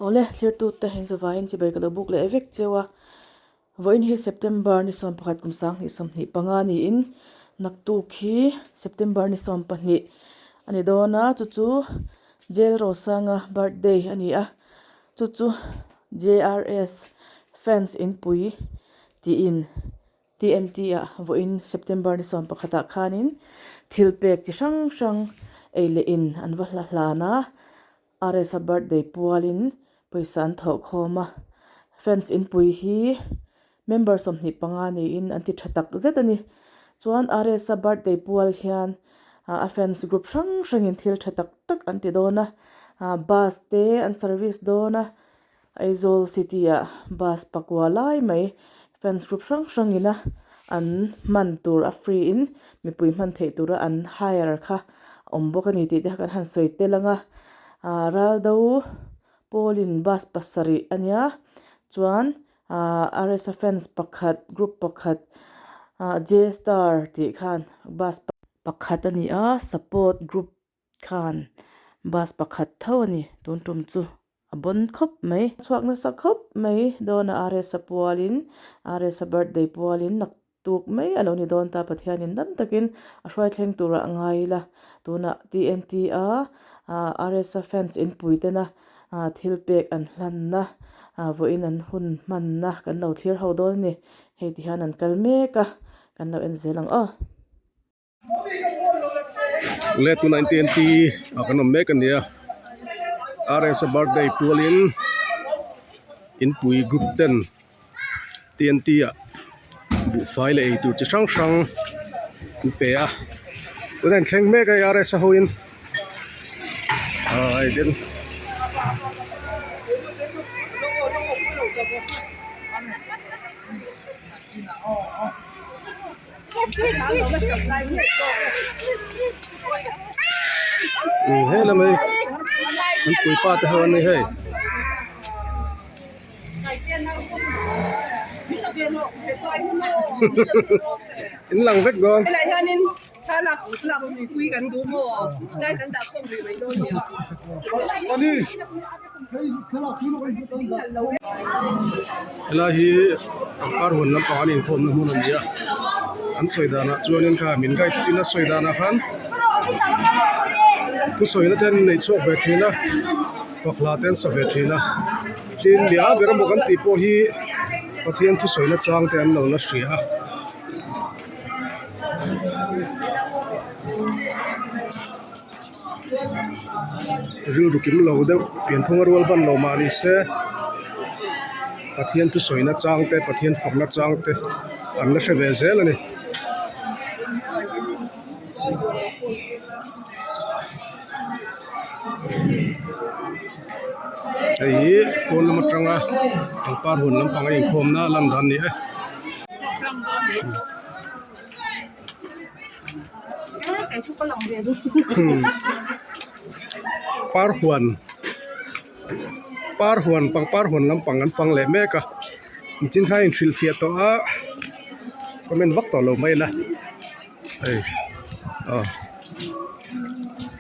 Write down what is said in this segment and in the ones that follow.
ole clear tu ta hin zawa hin chi bai kalo buk le evek chewa voin hi September ni som pakhat kum sang ni som ni panga ni in naktu khi September ni som pani ani dona chu jail ro sanga birthday ani a chu JRS fans INPUI TNT a voin September ni som pakhata khanin thilpek chi sang eile in anwa hlana RSA birthday pualin paisan tho khoma fans INPUI hi members of ni panga ni in anti thatak zetani chuan RSA birthday pual hian a fans group sang in thil thatak tak anti dona bus te an service dona Aizol city a bus pakwa lai mai fans group sang ina an man tur a free in mipui man thei tura an hire kha ombokani ti de kan han soite langa raldo polin bus pasari ania chuan RSA fans pakhat group pakhat J star ti khan bus pakhat ani a support group khan bus pakhat thawani tuntum chu abon khop mai chuak na sak khop mai dona RSA pualin RSA birthday pualin nak tuk mai aloni don ta pathianin dam takin a hrai thleng tura angai la tuna TNT a RSA fans INPUI tena thilpek an hlanna voin an hun manna kan lo thlir ho dol ni hei ti han an kalmeka kan lo en zelang le tu 19T akanom mekania RSA birthday pualin INPUI group 10 TNT a bu file ei tu chi sang pe a tunen thleng mek ai RSA hoin ai den hey la mai INPUI pa te hawan nei hey in lang vek gon lại hơn nên sao là quy gần đúng mùa đây cần đặt không bị mấy đôi nhiều ani la hi par hon lam pa ni khom na mun ani a an soidana chuanin kha min gai tina soidana khan tu soina ten nei chok ve thina fakla ten sa ve thina tin bia beram bokan ti po hi pathian tu soina chang te an lo na hria ru rukim lo de pian thonga rol ban lo mani se pathian tu soina chang te pathian fakna chang te an la hre ve zel ani ei kon lam atanga par hun lam pang in khom na lam dan ni e par huan par huan lam pang an phang le meka chin khai in thil fiat to a comment vak to lo mai la ei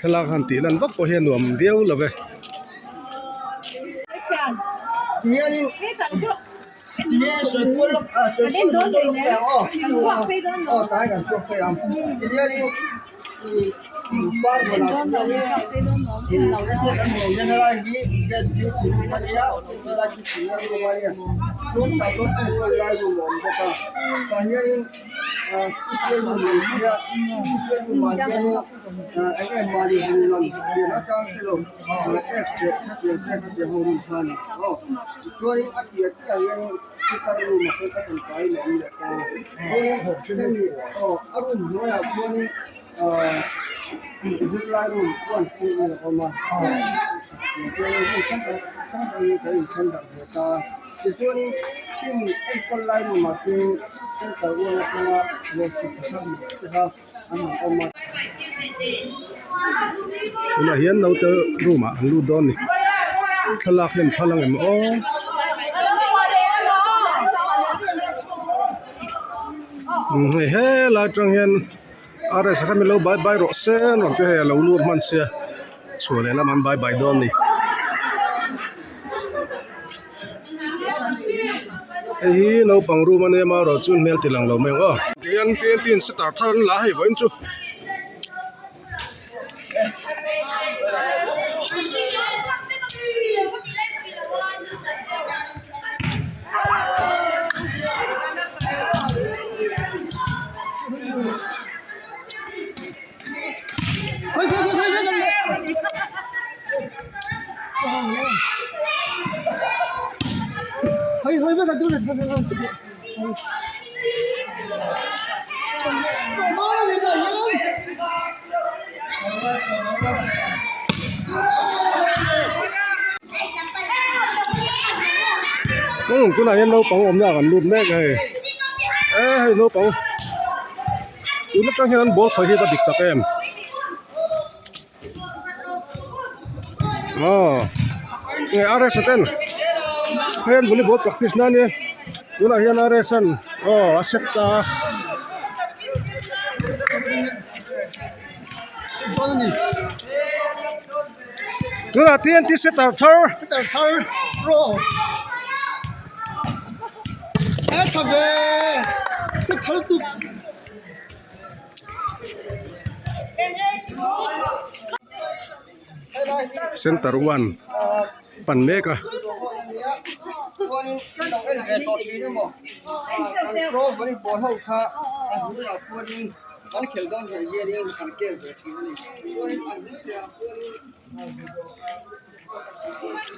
thalak han ti lan vak po hian nuam viau lo ve Ini suy quân lắm, suy quân lắm tái gần chuột phải làm. Thì đi qua một lần thì nhân ra đi mà đi đâu, ra chỉ là ngoài đi. Luôn phải có người lại dùng mồm cho ta. Còn như cái người kia, cái mà anh em mà đi lần thì nó cho cái lồng, cái chuyện hôm nay. Cho nên anh chị cái kita dulu makan kan kai lo ni ka ko ni arun no ya ko ni jilai ru kon ku ni ko ma ko ni san ni kai san da ta to ni tin ai ko lai ru ma ke san ka ru na ka lo ki san ha an ko ma una hian no te ruma an lu don ni thalak len phalang em o he la trang hian RSA kami lo bye ro sen ron te he lo lur man sia chule la man bye don ni hi no pangru mane ma ro chun mel tilang lo meng o kian tin start than la hai voim chu cái này lâu bóng ôm ra gần lụt mẹ cái ê lâu bóng chúng nó trong khi nó bố phải đi bắt địch tập em nghe RSA tên em vừa đi bố practice nè nhé chúng là hiện RSA accepta chúng là TNT setup thở pro RSA B sẽ thở tu center 1 pan mega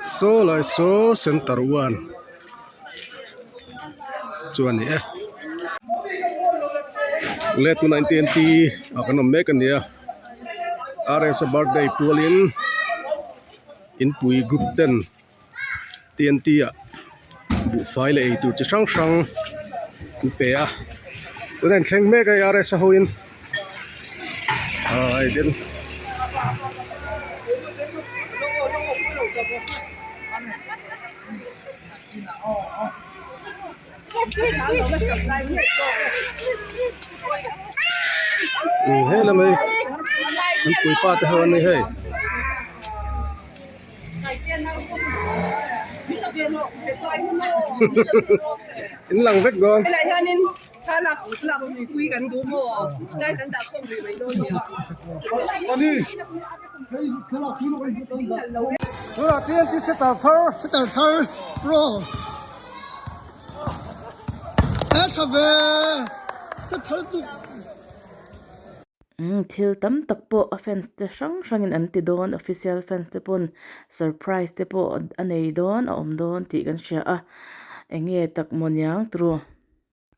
so lại so center 1 chuan ni let to 19 ti akan make an dia RSA birthday pualin INPUI group 10 TNT bu file ai tu chi sang sang ku pe a tuan thleng me kai RSA hoin ai den hey là mày INPUI pa te hawan ni hey in lang vết gom cái này nên sao là quý gần đúng không đây gần đã không bị mấy đôi nhiều đi tôi là tiên thì sẽ tập thơ pro RSA B sẽ thở tu thil tam tak po offense te sang in an ti don official fence te pon surprise te po anei don om don ti kan sha a enge tak monyang tru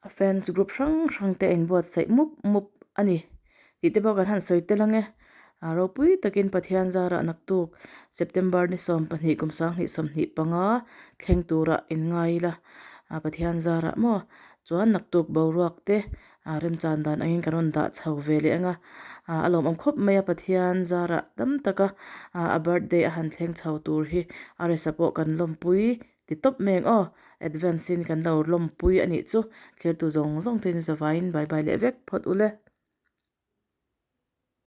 offense group sang te in bot sai mup ani ti te ba kan han soi te lange aro pui takin pathian zara naktuk September ni som panhi kum sang ni som ni panga thleng tura in ngai la pathian zara mo chuan naktuk boruak te rem chan dan angin karon da chho vele anga alom am khop maya pathian zara tam taka a birthday a han thleng chho tur hi RSA po kan lompui ti top meng advance in kan lo lompui ani chu clear tu zong tin sa vain bye bye le vek phot ule